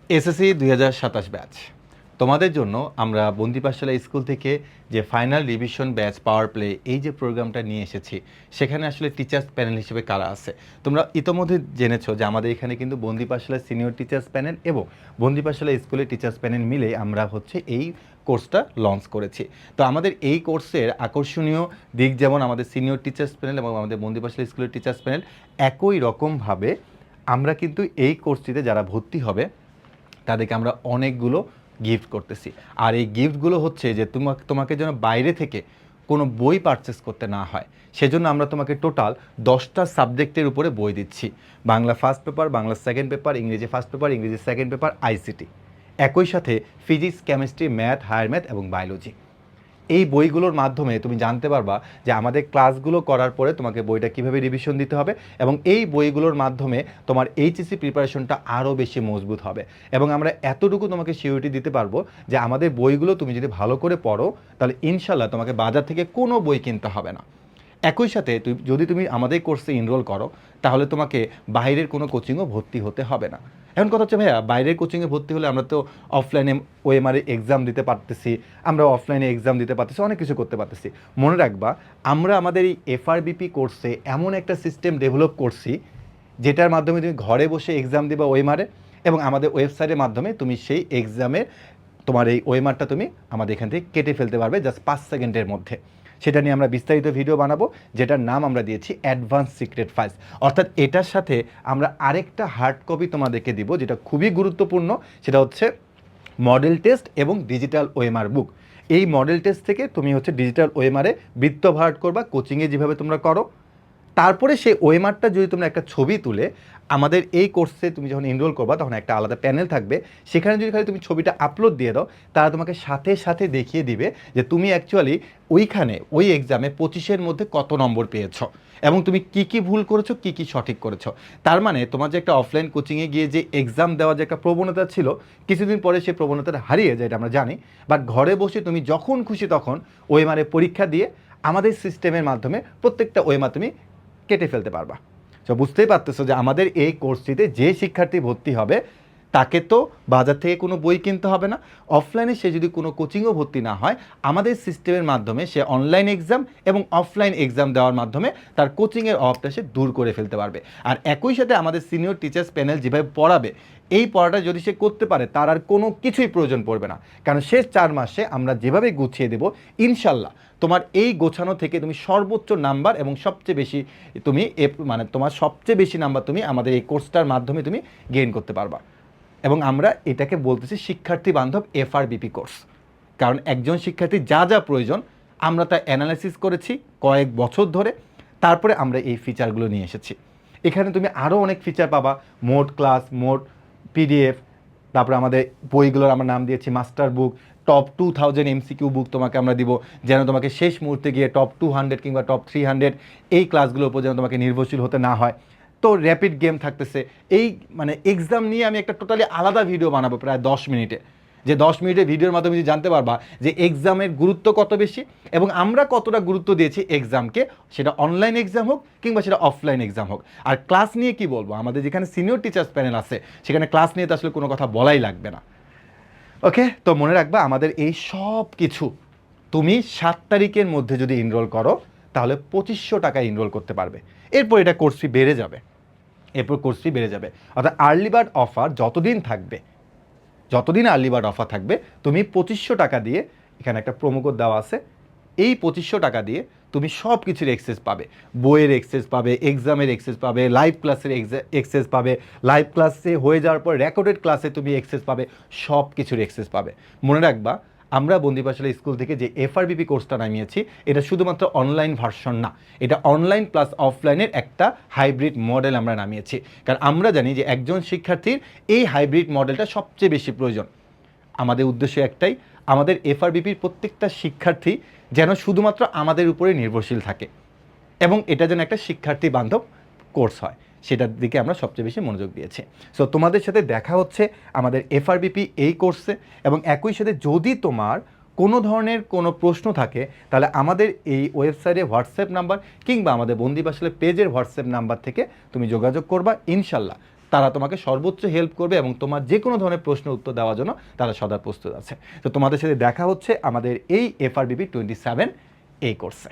SSC 2027 batch তোমাদের জন্য আমরা বন্দি পাঠশালা স্কুল থেকে যে final revision batch power play এই যে প্রোগ্রামটা নিয়ে এসেছি, সেখানে আসলে টিচার্স প্যানেল হিসেবে কারা আছে তোমরা ইতোমধ্যে জেনেছো যে আমাদের এখানে কিন্তু বন্দি পাঠশালা সিনিয়র টিচার্স প্যানেল এবং বন্দি পাঠশালা স্কুলের টিচার্স প্যানেল মিলে আমরা এই কোর্সটা লঞ্চ করেছি। তো আমাদের এই কোর্সের আকর্ষণীয় দিক যেমন আমাদের সিনিয়র টিচার্স প্যানেল এবং আমাদের বন্দি পাঠশালা স্কুলের টিচার্স প্যানেল একই রকমভাবে আমরা কিন্তু এই কোর্সটিতে যারা ভর্তি হবে তাদেরকে আমরা অনেকগুলো গিফট করতেছি। আর এই গিফটগুলো হচ্ছে যে তোমাকে যেন বাইরে থেকে কোনো বই পারচেস করতে না হয়, সেজন্য আমরা তোমাকে টোটাল 10টা সাবজেক্টের উপরে বই দিচ্ছি। Bangla first paper, Bangla second paper, ইংরেজি ফার্স্ট পেপার, ইংরেজি সেকেন্ড পেপার, আইসিটি, একই সাথে physics, chemistry, math, higher math এবং বায়োলজি। এই বইগুলোর মাধ্যমে তুমি জানতে পারবা যে আমাদের ক্লাসগুলো করার পরে তোমাকে বইটা কীভাবে রিভিশন দিতে হবে, এবং এই বইগুলোর মাধ্যমে তোমার এইচএসসি প্রিপারেশনটা আরও বেশি মজবুত হবে। এবং আমরা এতটুকু তোমাকে সিউরিটি দিতে পারবো যে আমাদের বইগুলো তুমি যদি ভালো করে পড়ো তাহলে ইনশাল্লাহ তোমাকে বাজার থেকে কোনো বই কিনতে হবে না। একই সাথে যদি তুমি আমাদের কোর্সে এনরোল করো তাহলে তোমাকে বাইরের কোনো কোচিংও ভর্তি হতে হবে না। এখন কথা হচ্ছে ভাইয়া, বাইরের কোচিংয়ে ভর্তি হলে আমরা তো অফলাইনে ওএমআর এক্সাম দিতে পারতেছি, আমরা অফলাইনে এক্সাম দিতে পারতেছি, অনেক কিছু করতে পারতেছি। মনে রাখবা, আমরা আমাদের এই এফআরবিপি কোর্সে এমন একটা সিস্টেম ডেভেলপ করছি যেটার মাধ্যমে তুমি ঘরে বসে এক্সাম দিবা ওএমআরে, এবং আমাদের ওয়েবসাইটের মাধ্যমে তুমি সেই এক্সামের তোমার এই ওএমআরটা তুমি আমাদের এখান থেকে কেটে ফেলতে পারবে জাস্ট 5 সেকেন্ডের মধ্যে। সেটা নিয়ে আমরা বিস্তারিত ভিডিও বানাবো, যেটার নাম আমরা দিয়েছি অ্যাডভান্স সিক্রেট ফাইলস। অর্থাৎ এটার সাথে আমরা আরেকটা হার্ড কপি তোমাদেরকে দিব, যেটা খুবই গুরুত্বপূর্ণ। সেটা হচ্ছে মডেল টেস্ট এবং ডিজিটাল ওএমআর বুক। এই মডেল টেস্ট থেকে তুমি ডিজিটাল ওএমআরে বৃত্ত ভার্ট করবা, কোচিংয়ে যেভাবে তোমরা করো। তারপরে সেই ওএমআরটা যদি তোমরা একটা ছবি তুলে আমাদের এই কোর্সে তুমি যখন এনরোল করবা তখন একটা আলাদা প্যানেল থাকবে, সেখানে যদি খালি তুমি ছবিটা আপলোড দিয়ে দাও, তারা তোমাকে সাথে সাথে দেখিয়ে দিবে যে তুমি অ্যাকচুয়ালি ওই এক্সামে 25-এর মধ্যে কত নম্বর পেয়েছো এবং তুমি কি কি ভুল করেছো, কি কি সঠিক করেছো। তার মানে তোমার যে একটা অফলাইন কোচিংয়ে গিয়ে যে এক্সাম দেওয়ার যে একটা প্রবণতা ছিল, কিছুদিন পরে সেই প্রবণতাটা হারিয়ে যায়, এটা আমরা জানি। বাট ঘরে বসে তুমি যখন খুশি তখন ওএমআরে পরীক্ষা দিয়ে আমাদের সিস্টেমের মাধ্যমে প্রত্যেকটা ওএমআর তুমি কেটে ফেলতে পারবা। তো বুঝতেই পারতেছো যে আমাদের এই কোর্সটিতে যে শিক্ষার্থী ভর্তি হবে তাকে তো বাজার থেকে কোনো বই কিনতে হবে না। অফলাইনে সে যদি কোনো কোচিংও ভর্তি না হয়, আমাদের সিস্টেমের মাধ্যমে সে অনলাইন এক্সাম এবং অফলাইন এক্সাম দেওয়ার মাধ্যমে তার কোচিংয়ের অভাবটা সে দূর করে ফেলতে পারবে। আর একই সাথে আমাদের সিনিয়র টিচার্স প্যানেল যেভাবে পড়াবে, এই পড়াটা যদি সে করতে পারে তার আর কোনো কিছুই প্রয়োজন পড়বে না, কারণ শেষ 4 মাসে আমরা যেভাবে গুছিয়ে দেব, ইনশাল্লাহ তোমার এই গোছানো থেকে তুমি সর্বোচ্চ নাম্বার এবং সবচেয়ে বেশি তুমি তোমার সবচেয়ে বেশি নাম্বার তুমি আমাদের এই কোর্সটার মাধ্যমে তুমি গেইন করতে পারবা। এবং আমরা এটাকে বলতেছি শিক্ষার্থী বান্ধব এফআরবিপি কোর্স, কারণ একজন শিক্ষার্থী যা যা প্রয়োজন আমরা তা অ্যানালাইসিস করেছি কয়েক বছর ধরে, তারপরে আমরা এই ফিচারগুলো নিয়ে এসেছি। এখানে তুমি আরও অনেক ফিচার পাবা, মোড ক্লাস, মোড পিডিএফ, তারপরে আমাদের বইগুলোর আমরা নাম দিয়েছি মাস্টার বুক, টপ 2000 এমসিকিউ বুক তোমাকে আমরা দিব, যেন তোমাকে শেষ মুহূর্তে গিয়ে টপ 200 কিংবা টপ 300 এই ক্লাসগুলোর উপর যেন তোমাকে নির্ভরশীল হতে না হয়। তো র্যাপিড গেম থাকতেছে। এই এক্সাম নিয়ে আমি একটা টোটালি আলাদা ভিডিও বানাবো প্রায় 10 মিনিটে, যে 10 মিনিটের ভিডিওর মাধ্যমে তুমি জানতে পারবা যে এক্সামের গুরুত্ব কত বেশি এবং আমরা কতটা গুরুত্ব দিয়েছি এক্সামকে, সেটা অনলাইন এক্সাম হোক কিংবা সেটা অফলাইন এক্সাম হোক। আর ক্লাস নিয়ে কি বলবো, আমাদের যেখানে সিনিয়র টিচার্স প্যানেল আছে সেখানে ক্লাস নিয়ে তো আসলে কোনো কথা বলাই লাগবে না। ওকে, তো মনে রাখবা আমাদের এই সব কিছু তুমি 7 তারিখের মধ্যে যদি এনরোল করো তাহলে 2500 টাকায় এনরোল করতে পারবে। এরপর এটা কোর্স ফি বেড়ে যাবে, অর্থাৎ আর্লি বার্ড অফার যতদিন আর্লি বার্ড অফার থাকবে তুমি 2500 টাকা দিয়ে, এখানে একটা প্রোমো কোড দেওয়া আছে, এই 2500 টাকা দিয়ে তুমি সব কিছুর এক্সেস পাবে। বইয়ের এক্সেস পাবে, এক্সামের এক্সেস পাবে, লাইভ ক্লাসের এক্সেস পাবে, লাইভ ক্লাসে হয়ে যাওয়ার পর রেকর্ডেড ক্লাসে তুমি এক্সেস পাবে, সব কিছুর এক্সেস পাবে। মনে রাখবা, আমরা বন্দি পাঠশালা স্কুল থেকে যে এফআরবিপি কোর্সটা নামিয়েছি এটা শুধুমাত্র অনলাইন ভার্সন না, এটা অনলাইন প্লাস অফলাইনের একটা হাইব্রিড মডেল আমরা নামিয়েছি। কারণ আমরা জানি যে একজন শিক্ষার্থীর এই হাইব্রিড মডেলটা সবচেয়ে বেশি প্রয়োজন। আমাদের উদ্দেশ্য একটাই, আমাদের এফআরবিপির প্রত্যেকটা শিক্ষার্থী যেন শুধুমাত্র আমাদের উপরে নির্ভরশীল থাকে এবং এটা যেন একটা শিক্ষার্থী বান্ধব কোর্স হয়, সেটার দিকে আমরা সবচেয়ে বেশি মনোযোগ দিয়েছি। সো তোমাদের সাথে দেখা হচ্ছে আমাদের এফআরবিপি এই কোর্সে, এবং একই সাথে যদি তোমার কোনো ধরনের কোনো প্রশ্ন থাকে তাহলে আমাদের এই ওয়েবসাইটে হোয়াটসঅ্যাপ নাম্বার কিংবা আমাদের বন্দি পাঠশালা পেজের হোয়াটসঅ্যাপ নাম্বার থেকে তুমি যোগাযোগ করবা। ইনশাল্লাহ তারা তোমাকে সর্বোচ্চ হেল্প করবে এবং তোমার যে কোনো ধরনের প্রশ্ন উত্তর দেওয়ার জন্য তারা সদা প্রস্তুত আছে। তো তোমাদের সাথে দেখা হচ্ছে আমাদের এই FRBP 27 এই কোর্সে।